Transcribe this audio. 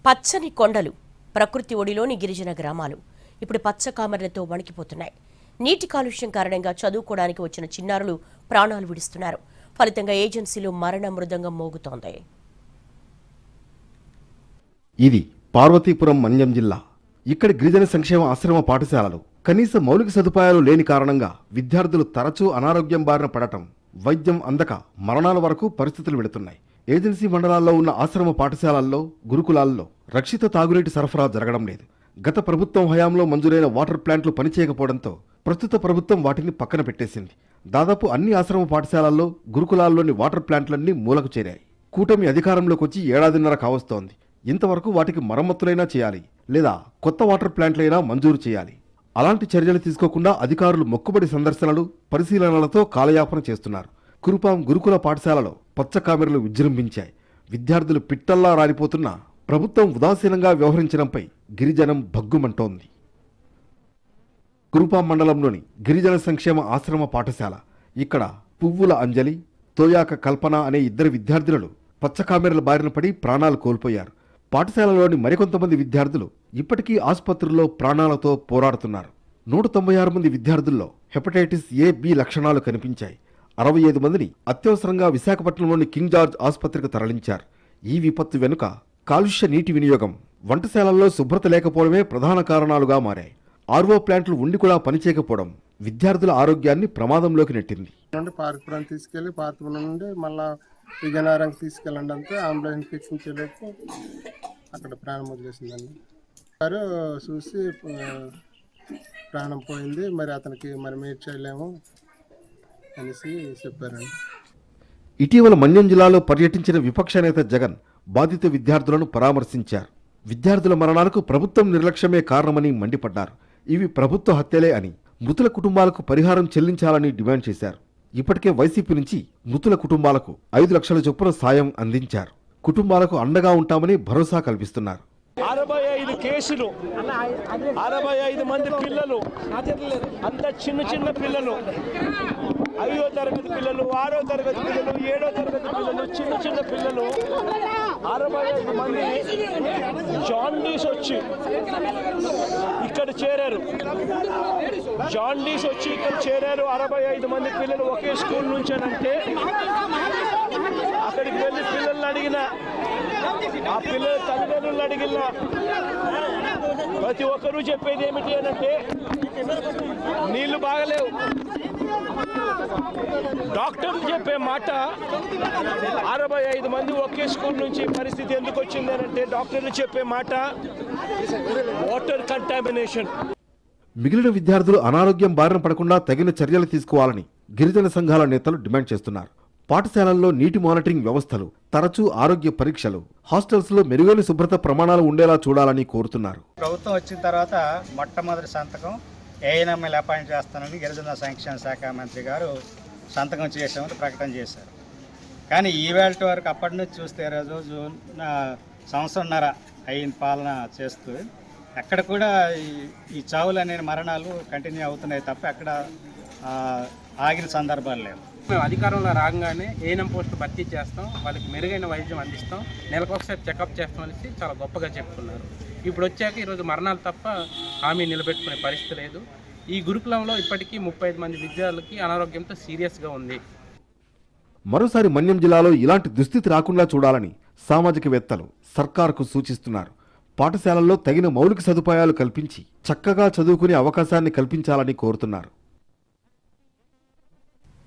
పచ్చని కొండలు, ప్రకృతి ఒడిలోని గిరిజన గ్రామాలు ఇప్పుడు పచ్చ కామెర్లతో వణికిపోతున్నాయి. నీటి కాలుష్యం కారణంగా చదువుకోవడానికి వచ్చిన చిన్నారులు ప్రాణాలు విడుస్తున్నారు. ఫలితంగా ఏజెన్సీలో మరణ మృదంగం మోగుతోంది. ఇది పార్వతీపురం మన్యం జిల్లా. ఇక్కడి గిరిజన సంక్షేమ ఆశ్రమ పాఠశాలలు కనీస మౌలిక సదుపాయాలు లేని కారణంగా విద్యార్థులు తరచూ అనారోగ్యం బారిన పడటం, వైద్యం అందక మరణాల వరకు పరిస్థితులు వెళుతున్నాయి. ఏజెన్సీ మండలాల్లో ఉన్న ఆశ్రమ పాఠశాలల్లో, గురుకులాల్లో రక్షిత తాగునీటి సరఫరా జరగడం లేదు. గత ప్రభుత్వం హయాంలో మంజూరైన వాటర్ ప్లాంట్లు పనిచేయకపోవడంతో ప్రస్తుత ప్రభుత్వం వాటిని పక్కన పెట్టేసింది. దాదాపు అన్ని ఆశ్రమ పాఠశాలల్లో, గురుకులాల్లోని వాటర్ ప్లాంట్లన్నీ మూలకు చేరాయి. కూటమి అధికారంలోకి వచ్చి ఏడాదిన్నర కావస్తోంది. ఇంతవరకు వాటికి మరమ్మతులైనా చేయాలి, లేదా కొత్త వాటర్ ప్లాంట్లైనా మంజూరు చేయాలి. అలాంటి చర్యలు తీసుకోకుండా అధికారులు మొక్కుబడి సందర్శనలు, పరిశీలనలతో కాలయాపన చేస్తున్నారు. కురుపాం గురుకుల పాఠశాలలో పచ్చ కామెరలు విజృంభించాయి. విద్యార్థులు పిట్టల్లా రాలిపోతున్నా ప్రభుత్వం ఉదాసీనంగా వ్యవహరించడంపై గిరిజనం భగ్గుమంటోంది. కురుపాం మండలంలోని గిరిజన సంక్షేమ ఆశ్రమ పాఠశాల. ఇక్కడ పువ్వుల అంజలి, తోయాక కల్పన అనే ఇద్దరు విద్యార్థులు పచ్చ కామెరల బారిన పడి ప్రాణాలు కోల్పోయారు. పాఠశాలలోని మరికొంతమంది విద్యార్థులు ఇప్పటికీ ఆసుపత్రుల్లో ప్రాణాలతో పోరాడుతున్నారు. 196 మంది విద్యార్థుల్లో హెపటైటిస్ A, B లక్షణాలు కనిపించాయి. 65 మందిని అత్యవసరంగా విశాఖపట్నంలోని కింగ్ జార్జ్ ఆసుపత్రికి తరలించారు. ఈ విపత్తు వెనుక కాలుష్య నీటి వినియోగం, వంటశాలల్లో శుభ్రత లేకపోవడమే ప్రధాన కారణాలుగా మారాయి. RO ప్లాంట్లు ఉండి కూడా పనిచేయకపోవడం విద్యార్థుల ఆరోగ్యాన్ని ప్రమాదంలోకి నెట్టింది. పార్కుపురం తీసుకెళ్లి పార్కుపురం నుండి మళ్ళా విజయనగరంకి తీసుకెళ్ళండి అంతే అంబులెన్స్ ఇన్ఫెక్షన్ చేయలేక అక్కడ ప్రాణం వదిలేసిందండి. వారు చూసి ప్రాణం పోయింది, మరి అతనికి మరి మీరు చేయలేము అనేసి చెప్పారండి. ఇటీవల మన్యం జిల్లాలో పర్యటించిన విపక్ష నేత జగన్ బాధిత విద్యార్థులను పరామర్శించారు. విద్యార్థుల మరణాలకు ప్రభుత్వం నిర్లక్ష్యమే కారణమని మండిపడ్డారు. ఇవి ప్రభుత్వ హత్యలే అని, మృతుల కుటుంబాలకు పరిహారం చెల్లించాలని డిమాండ్ చేశారు. ఇప్పటికే వైసీపీ నుంచి మృతుల కుటుంబాలకు 5 లక్షల చొప్పున సాయం అందించారు. కుటుంబాలకు అండగా ఉంటామని భరోసా కల్పిస్తున్నారు. 65 కేసులు, 65 మంది పిల్లలు, అంత చిన్న పిల్లలు, 5వ తరగతి పిల్లలు, 6వ తరగతి పిల్లలు, 7వ తరగతి పిల్లలు, చిన్న పిల్లలు, 65 మంది జాండీస్ వచ్చి ఇక్కడ చేరారు. 65 మంది పిల్లలు ఒకే స్కూల్ నుంచేనంటే అక్కడికి వెళ్ళి పిల్లల్ని అడిగిన, ఆ పిల్లల తల్లిదండ్రులను అడిగిన ప్రతి ఒక్కరూ చెప్పేది ఏమిటి అనంటే నీళ్లు బాగలేవు. డాక్టర్లు చెప్పే మాట 65 మంది ఒకే స్కూల్ నుంచి పరిస్థితి ఎందుకు వచ్చింది అనంటే డాక్టర్లు చెప్పే మాట వాటర్ కంటామినేషన్. మిగిలిన విద్యార్థులు అనారోగ్యం బారిన పడకుండా తగిన చర్యలు తీసుకోవాలని గిరిజన సంఘాల నేతలు డిమాండ్ చేస్తున్నారు. పాఠశాలల్లో నీటి మానిటరింగ్ వ్యవస్థలు, తరచూ ఆరోగ్య పరీక్షలు, హాస్టల్స్ లో మెరుగైన శుభ్రత ప్రమాణాలు ఉండేలా చూడాలని కోరుతున్నారు. ప్రభుత్వం వచ్చిన తర్వాత మొట్టమొదటి సంతకం ఏఎన్ఎంఎల్ అపాయింట్ చేస్తానని గిరిజన సంక్షేమ శాఖ మంత్రి గారు సంతకం చేసామని ప్రకటన చేశారు. కానీ ఈవేళ వరకు అప్పటి నుంచి చూస్తే రోజు సంవత్సరంన్నర అయిన పాలన చేస్తూ ఎక్కడ కూడా ఈ చావులు అనే మరణాలు కంటిన్యూ అవుతున్నాయి తప్ప ఎక్కడ ఆగిన సందర్భాలు లేవు. మేము అధికారంలో రాగానే ఏఎన్ఎం పోస్టులు భర్తీ చేస్తాం, వాళ్ళకి మెరుగైన వైద్యం అందిస్తాం, నెలకొకసారి చెకప్ చేస్తామనేసి చాలా గొప్పగా చెప్పుకున్నారు. ఇప్పుడు వచ్చాక ఈరోజు మరణాలు తప్ప హామీ నిలబెట్టుకునే పరిస్థితి లేదు. ఈ గురుకులంలో ఇప్పటికీ 35 మంది విద్యార్థులకి అనారోగ్యంతో సీరియస్గా ఉంది. మరోసారి మన్యం జిల్లాలో ఇలాంటి దుస్థితి రాకుండా చూడాలని సామాజికవేత్తలు సర్కారుకు సూచిస్తున్నారు. పాఠశాలల్లో తగిన మౌలిక సదుపాయాలు కల్పించి చక్కగా చదువుకునే అవకాశాన్ని కల్పించాలని కోరుతున్నారు.